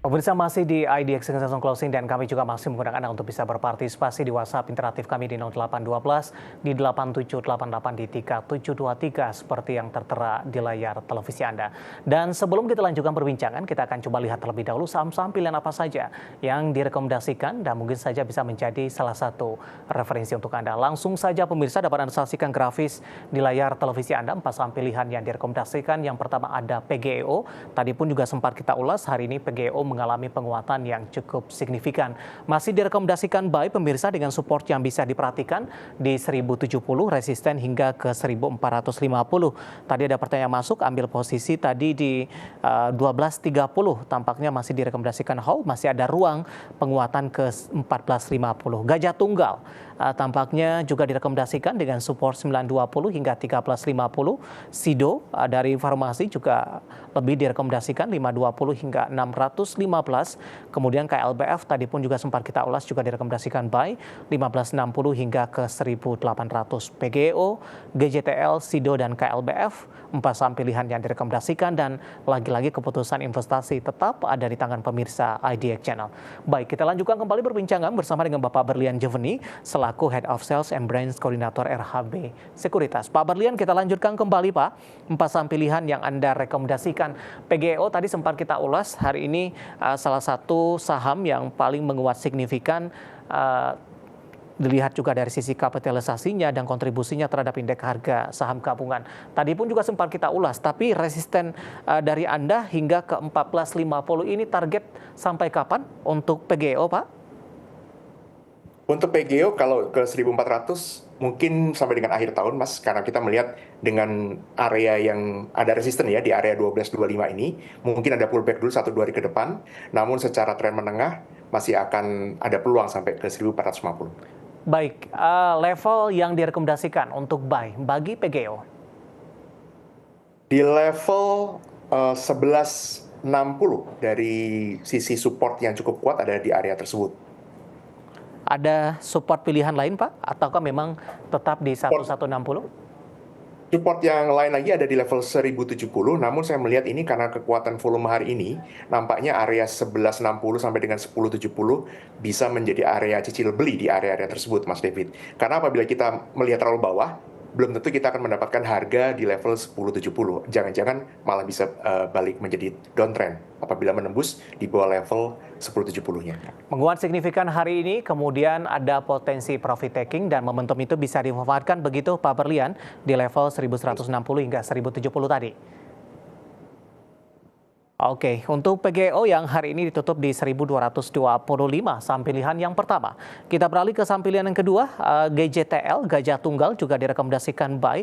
Pemirsa masih di IDX Langsung Closing dan kami juga masih menggunakan Anda untuk bisa berpartisipasi di WhatsApp interaktif kami di 0812 di 8788 di 3723 seperti yang tertera di layar televisi Anda. Dan sebelum kita lanjutkan perbincangan, kita akan coba lihat terlebih dahulu saham-saham pilihan apa saja yang direkomendasikan dan mungkin saja bisa menjadi salah satu referensi untuk Anda. Langsung saja pemirsa dapat Anda saksikan grafis di layar televisi Anda 4 saham pilihan yang direkomendasikan. Yang pertama ada PGEO. Tadi pun juga sempat kita ulas, hari ini PGEO mengalami penguatan yang cukup signifikan. Masih direkomendasikan buy pemirsa dengan support yang bisa diperhatikan di 1070, resisten hingga ke 1450. Tadi ada pertanyaan masuk, ambil posisi tadi di 1230. Tampaknya masih direkomendasikan hold, masih ada ruang penguatan ke 1450. Gajah Tunggal tampaknya juga direkomendasikan dengan support 920 hingga 1350. Sido dari farmasi juga lebih direkomendasikan 520 hingga 615. Kemudian KLBF tadi pun juga sempat kita ulas juga direkomendasikan buy 1560 hingga ke 1800. PGEO, GJTL, Sido dan KLBF 4 saham pilihan yang direkomendasikan dan lagi-lagi keputusan investasi tetap ada di tangan pemirsa IDX Channel. Baik, kita lanjutkan kembali perbincangan bersama dengan Bapak Berlian Jeveni selaku Head of Sales and Branch Koordinator RHB Sekuritas. Pak Berlian, kita lanjutkan kembali Pak. 4 saham pilihan yang Anda rekomendasikan. PGEO tadi sempat kita ulas, hari ini salah satu saham yang paling menguat signifikan dilihat juga dari sisi kapitalisasinya dan kontribusinya terhadap indeks harga saham gabungan. Tadi pun juga sempat kita ulas, tapi resisten dari Anda hingga ke 1450 ini target sampai kapan untuk PGEO Pak? Untuk PGEO kalau ke 1400 mungkin sampai dengan akhir tahun Mas, karena kita melihat dengan area yang ada resisten ya di area 1225 ini, mungkin ada pullback dulu 1-2 hari ke depan, namun secara tren menengah masih akan ada peluang sampai ke 1450. Baik, level yang direkomendasikan untuk buy bagi PGEO? Di level 1160 dari sisi support yang cukup kuat ada di area tersebut. Ada support pilihan lain Pak? Ataukah memang tetap di 1160? Support yang lain lagi ada di level 1070, namun saya melihat ini karena kekuatan volume hari ini, nampaknya area 1160 sampai dengan 1070 bisa menjadi area cicil beli di area-area tersebut, Mas David. Karena apabila kita melihat terlalu bawah, belum tentu kita akan mendapatkan harga di level 1070. Jangan-jangan malah bisa balik menjadi downtrend apabila menembus di bawah level 1070-nya. Menguat signifikan hari ini, kemudian ada potensi profit taking dan momentum itu bisa dimanfaatkan begitu Pak Berlian di level 1160 hingga 1070 tadi. Oke, untuk PGEO yang hari ini ditutup di 1225 saham pilihan yang pertama. Kita beralih ke saham pilihan yang kedua, GJTL, Gajah Tunggal juga direkomendasikan buy.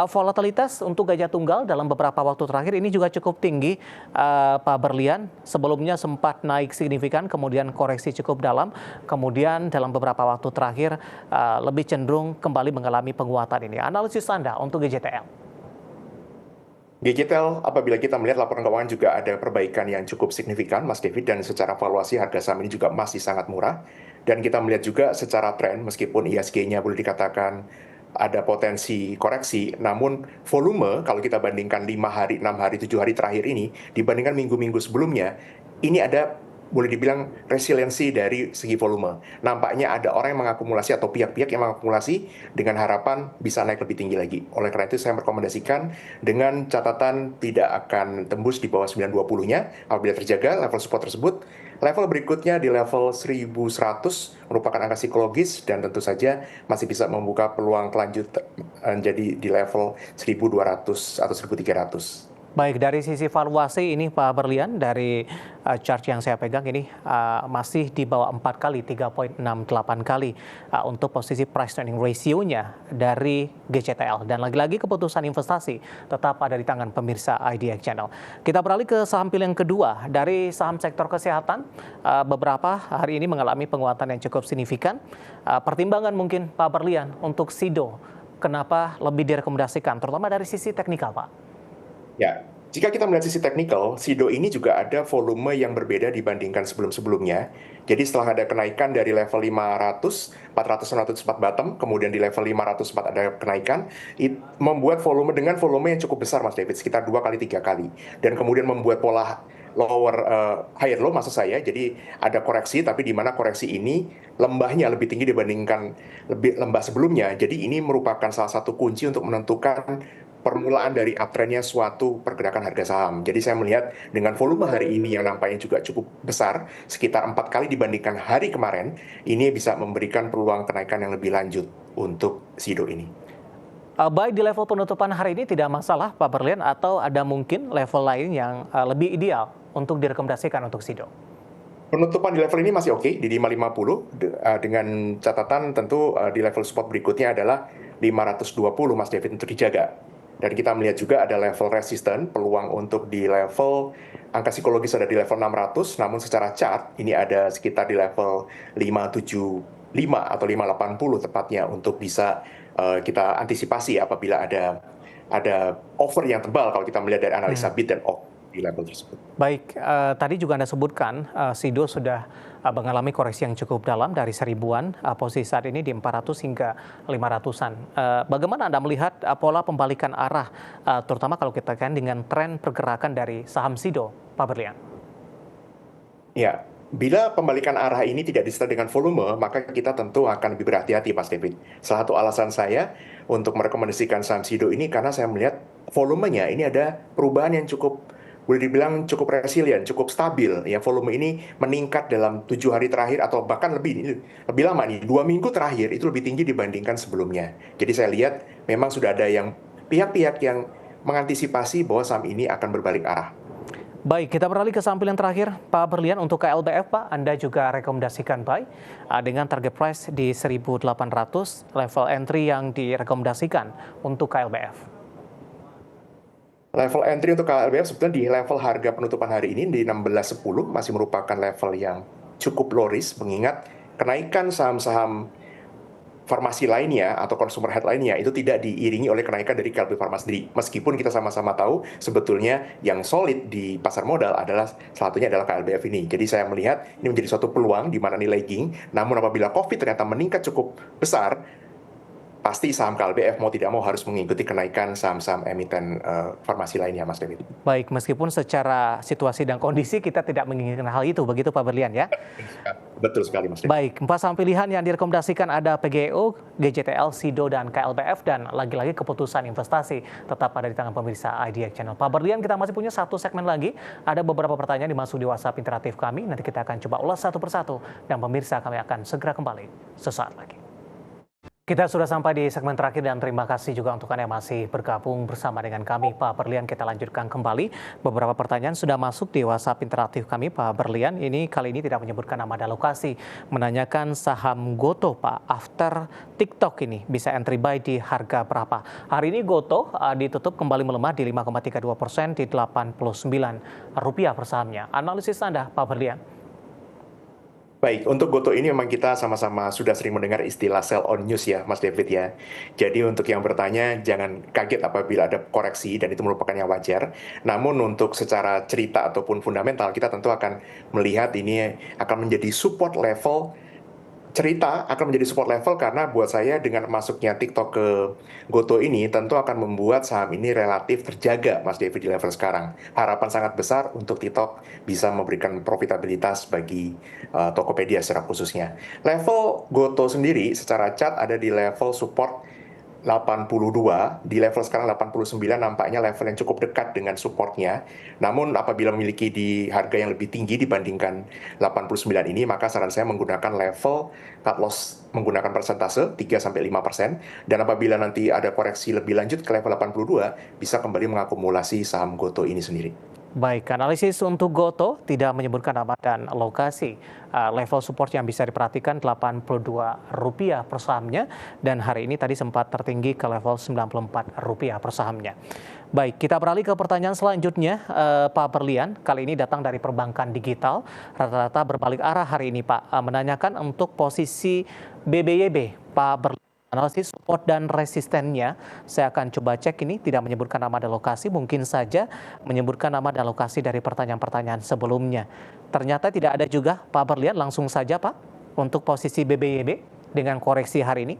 Volatilitas untuk Gajah Tunggal dalam beberapa waktu terakhir ini juga cukup tinggi, Pak Berlian. Sebelumnya sempat naik signifikan, kemudian koreksi cukup dalam, kemudian dalam beberapa waktu terakhir lebih cenderung kembali mengalami penguatan ini. Analisis Anda untuk GJTL? GJTL, apabila kita melihat laporan keuangan juga ada perbaikan yang cukup signifikan, Mas David, dan secara valuasi harga saham ini juga masih sangat murah. Dan kita melihat juga secara tren, meskipun ISG-nya boleh dikatakan ada potensi koreksi, namun volume kalau kita bandingkan 5 hari, 6 hari, 7 hari terakhir ini, dibandingkan minggu-minggu sebelumnya, ini ada boleh dibilang resiliensi dari segi volume. Nampaknya ada orang yang mengakumulasi atau pihak-pihak yang mengakumulasi dengan harapan bisa naik lebih tinggi lagi. Oleh karena itu saya merekomendasikan dengan catatan tidak akan tembus di bawah 920-nya. Apabila terjaga level support tersebut, level berikutnya di level 1100 merupakan angka psikologis dan tentu saja masih bisa membuka peluang lanjut jadi di level 1200 atau 1300. Baik, dari sisi valuasi ini Pak Berlian, dari chart yang saya pegang ini masih di bawah 4 kali, 3,68 kali untuk posisi price earning ratio-nya dari GJTL. Dan lagi-lagi keputusan investasi tetap ada di tangan pemirsa IDX Channel. Kita beralih ke saham pilihan kedua, dari saham sektor kesehatan, beberapa hari ini mengalami penguatan yang cukup signifikan. Pertimbangan mungkin Pak Berlian untuk Sido, kenapa lebih direkomendasikan, terutama dari sisi teknikal Pak? Ya, jika kita melihat sisi teknikal, Sido ini juga ada volume yang berbeda dibandingkan sebelum-sebelumnya. Jadi setelah ada kenaikan dari level 500, 400 sempat bottom, kemudian di level 504 ada kenaikan, membuat volume dengan volume yang cukup besar Mas David, sekitar 2 kali 3 kali. Dan kemudian membuat pola higher low maksud saya. Jadi ada koreksi, tapi di mana koreksi ini lembahnya lebih tinggi dibandingkan lembah sebelumnya. Jadi ini merupakan salah satu kunci untuk menentukan permulaan dari uptrendnya suatu pergerakan harga saham. Jadi saya melihat dengan volume hari ini yang nampaknya juga cukup besar, sekitar 4 kali dibandingkan hari kemarin, ini bisa memberikan peluang kenaikan yang lebih lanjut untuk SIDO ini. Baik di level penutupan hari ini tidak masalah Pak Berlian, atau ada mungkin level lain yang lebih ideal untuk direkomendasikan untuk SIDO? Penutupan di level ini masih oke, di 550, dengan catatan tentu di level support berikutnya adalah 520 Mas David untuk dijaga. Dan kita melihat juga ada level resisten, peluang untuk di level angka psikologis ada di level 600, namun secara chart ini ada sekitar di level 575 atau 580 tepatnya untuk bisa kita antisipasi apabila ada over yang tebal kalau kita melihat dari analisa bid dan offer di level tersebut. Baik, tadi juga Anda sebutkan SIDO sudah mengalami koreksi yang cukup dalam dari 1000-an, posisi saat ini di 400 hingga 500-an. Bagaimana Anda melihat pola pembalikan arah, terutama kalau kita kaitkan dengan tren pergerakan dari saham SIDO, Pak Berlian? Ya, bila pembalikan arah ini tidak disertai dengan volume, maka kita tentu akan lebih berhati-hati, Mas David. Salah satu alasan saya untuk merekomendasikan saham SIDO ini karena saya melihat volumenya ini ada perubahan yang boleh dibilang cukup resilient, cukup stabil. Ya, volume ini meningkat dalam 7 hari terakhir atau bahkan lebih lama nih, 2 minggu terakhir itu lebih tinggi dibandingkan sebelumnya. Jadi saya lihat memang sudah ada pihak-pihak yang mengantisipasi bahwa saham ini akan berbalik arah. Baik, kita beralih ke saham yang terakhir, Pak Berlian. Untuk KLBF, Pak, Anda juga rekomendasikan buy dengan target price di 1.800, level entry yang direkomendasikan untuk KLBF. Level entry untuk KLBF sebetulnya di level harga penutupan hari ini di 16.10 masih merupakan level yang cukup low risk, mengingat kenaikan saham-saham farmasi lainnya atau consumer health lainnya itu tidak diiringi oleh kenaikan dari KLB Pharma sendiri. Meskipun kita sama-sama tahu sebetulnya yang solid di pasar modal adalah salah satunya adalah KLBF ini. Jadi saya melihat ini menjadi suatu peluang di mana ini lagging, namun apabila COVID ternyata meningkat cukup besar, pasti saham KLBF mau tidak mau harus mengikuti kenaikan saham-saham emiten farmasi lainnya, Mas David. Baik, meskipun secara situasi dan kondisi kita tidak menginginkan hal itu, begitu Pak Berlian ya? Betul sekali, Mas David. Baik, 4 saham pilihan yang direkomendasikan ada PGEO, GJTL, SIDO, dan KLBF, dan lagi-lagi keputusan investasi tetap ada di tangan pemirsa IDX Channel. Pak Berlian, kita masih punya satu segmen lagi, ada beberapa pertanyaan dimasuk di WhatsApp interaktif kami, nanti kita akan coba ulas satu persatu, dan pemirsa kami akan segera kembali sesaat lagi. Kita sudah sampai di segmen terakhir dan terima kasih juga untuk Anda yang masih bergabung bersama dengan kami. Pak Berlian, kita lanjutkan kembali. Beberapa pertanyaan sudah masuk di WhatsApp interaktif kami, Pak Berlian. Ini kali ini tidak menyebutkan nama dan lokasi. Menanyakan saham Gotoh, Pak. After TikTok ini bisa entry buy di harga berapa? Hari ini Gotoh ditutup kembali melemah di 5,32% di Rp89 per sahamnya. Analisis Anda, Pak Berlian? Baik, untuk Gotoh ini memang kita sama-sama sudah sering mendengar istilah sell on news ya, Mas David ya. Jadi untuk yang bertanya, jangan kaget apabila ada koreksi dan itu merupakan yang wajar. Namun untuk secara cerita ataupun fundamental, kita tentu akan melihat ini akan menjadi support level. Cerita akan menjadi support level karena buat saya dengan masuknya TikTok ke Gotoh ini tentu akan membuat saham ini relatif terjaga, Mas David, di level sekarang. Harapan sangat besar untuk TikTok bisa memberikan profitabilitas bagi Tokopedia secara khususnya. Level Gotoh sendiri secara chart ada di level support 82, di level sekarang 89 nampaknya level yang cukup dekat dengan supportnya. Namun apabila memiliki di harga yang lebih tinggi dibandingkan 89 ini, maka saran saya menggunakan level cut loss menggunakan persentase 3-5%. Dan apabila nanti ada koreksi lebih lanjut ke level 82, bisa kembali mengakumulasi saham Gotoh ini sendiri. Baik, analisis untuk Gotoh tidak menyebutkan nama dan lokasi. Level support yang bisa diperhatikan Rp82 per sahamnya, dan hari ini tadi sempat tertinggi ke level Rp94 per sahamnya. Baik, kita beralih ke pertanyaan selanjutnya, Pak Berlian. Kali ini datang dari perbankan digital, rata-rata berbalik arah hari ini, Pak. Menanyakan untuk posisi BBYB, Pak Berlian. Analisis support dan resistennya, saya akan coba cek ini, tidak menyebutkan nama dan lokasi, mungkin saja menyebutkan nama dan lokasi dari pertanyaan-pertanyaan sebelumnya. Ternyata tidak ada juga, Pak Berlian, langsung saja Pak, untuk posisi BBYB dengan koreksi hari ini.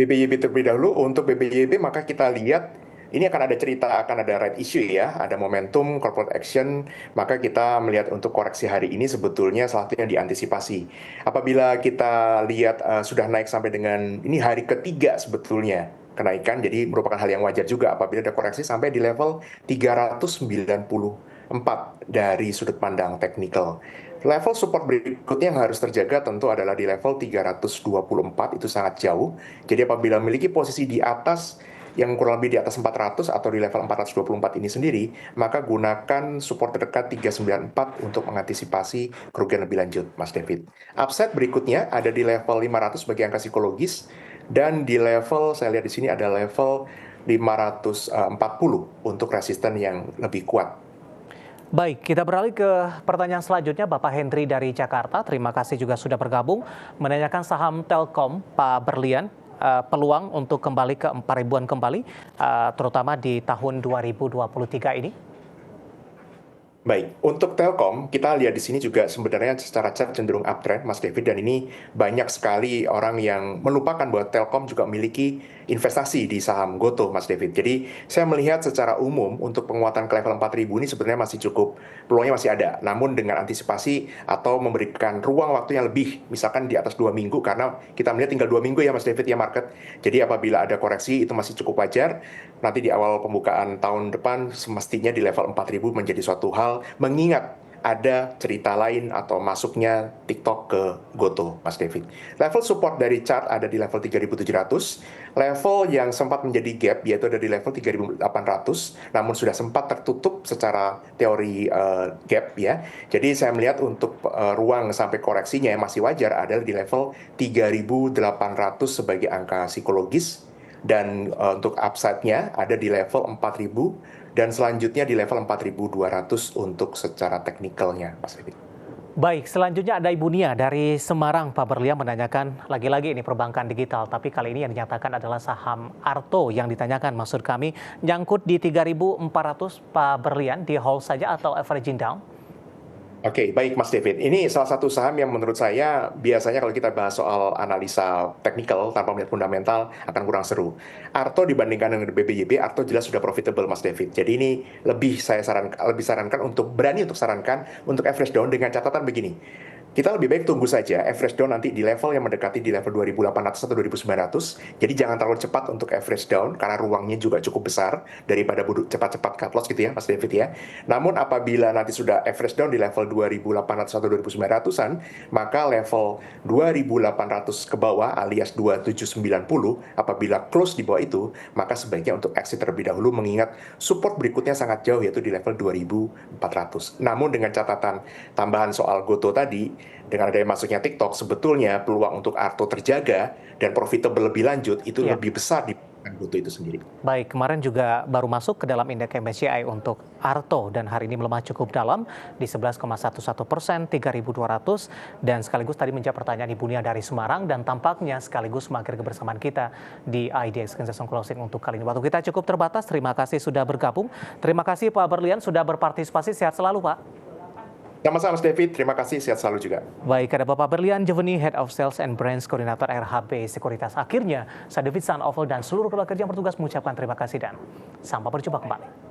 BBYB terlebih dahulu, untuk BBYB maka kita lihat ini akan ada cerita, akan ada right issue ya, ada momentum corporate action, maka kita melihat untuk koreksi hari ini sebetulnya salah satunya diantisipasi. Apabila kita lihat sudah naik sampai dengan ini hari ketiga sebetulnya kenaikan, jadi merupakan hal yang wajar juga apabila ada koreksi sampai di level 394 dari sudut pandang teknikal. Level support berikutnya yang harus terjaga tentu adalah di level 324, itu sangat jauh. Jadi apabila memiliki posisi di atas yang kurang lebih di atas 400 atau di level 424 ini sendiri, maka gunakan support terdekat 394 untuk mengantisipasi kerugian lebih lanjut, Mas David. Upside berikutnya ada di level 500 sebagai angka psikologis, dan di level, saya lihat di sini ada level 540 untuk resisten yang lebih kuat. Baik, kita beralih ke pertanyaan selanjutnya. Bapak Henry dari Jakarta, terima kasih juga sudah bergabung. Menanyakan saham Telkom, Pak Berlian, peluang untuk kembali ke 4.000-an kembali, terutama di tahun 2023 ini? Baik, untuk Telkom, kita lihat di sini juga sebenarnya secara chart cenderung uptrend, Mas David, dan ini banyak sekali orang yang melupakan bahwa Telkom juga memiliki investasi di saham Gotoh, Mas David. Jadi, saya melihat secara umum untuk penguatan ke level 4.000 ini sebenarnya masih cukup, peluangnya masih ada. Namun dengan antisipasi atau memberikan ruang waktu yang lebih, misalkan di atas 2 minggu, karena kita melihat tinggal 2 minggu ya, Mas David, ya market. Jadi, apabila ada koreksi, itu masih cukup wajar. Nanti di awal pembukaan tahun depan, semestinya di level 4.000 menjadi suatu hal, mengingat ada cerita lain atau masuknya TikTok ke Gotoh, Mas David. Level support dari chart ada di level 3.700, level yang sempat menjadi gap yaitu ada di level 3.800, namun sudah sempat tertutup secara teori gap ya. Jadi saya melihat untuk ruang sampai koreksinya yang masih wajar adalah di level 3.800 sebagai angka psikologis, dan untuk upside-nya ada di level 4.000, dan selanjutnya di level 4.200 untuk secara teknikalnya, Mas David. Baik, selanjutnya ada Ibu Nia dari Semarang. Pak Berlian menanyakan lagi-lagi ini perbankan digital, tapi kali ini yang dinyatakan adalah saham Arto yang ditanyakan. Maksud kami nyangkut di 3.400, Pak Berlian, di hold saja atau averaging down? Oke, baik Mas David. Ini salah satu saham yang menurut saya biasanya kalau kita bahas soal analisa teknikal tanpa melihat fundamental akan kurang seru. Arto dibandingkan dengan BBYB, Arto jelas sudah profitable, Mas David. Jadi ini lebih sarankan untuk berani untuk sarankan untuk average down dengan catatan begini. Kita lebih baik tunggu saja average down nanti di level yang mendekati di level 2.800 atau 2.900. Jadi jangan terlalu cepat untuk average down karena ruangnya juga cukup besar daripada cepat-cepat cut loss gitu ya, Mas David ya. Namun apabila nanti sudah average down di level 2.800 atau 2.900-an, maka level 2.800 ke bawah alias 2.790, apabila close di bawah itu, maka sebaiknya untuk exit terlebih dahulu mengingat support berikutnya sangat jauh yaitu di level 2.400. Namun dengan catatan tambahan soal Gotoh tadi, dengan adanya masuknya TikTok, sebetulnya peluang untuk Arto terjaga dan profitable lebih lanjut itu lebih besar di Gotoh itu sendiri. Baik, kemarin juga baru masuk ke dalam indeks MSCI untuk Arto dan hari ini melemah cukup dalam di 11,11%, 3.200, dan sekaligus tadi menjawab pertanyaan Ibu Nia dari Semarang, dan tampaknya sekaligus mengakhiri kebersamaan kita di IDX Consensus Closing untuk kali ini. Waktu kita cukup terbatas, terima kasih sudah bergabung. Terima kasih Pak Berlian sudah berpartisipasi, sehat selalu Pak. Sama-sama Mas David, terima kasih, sehat selalu juga. Baik, ada Bapak Berlian Jeveni, Head of Sales and Brands Koordinator RHB Sekuritas. Akhirnya, saya David San Oval dan seluruh keluarga kerja yang bertugas mengucapkan terima kasih dan sampai berjumpa kembali.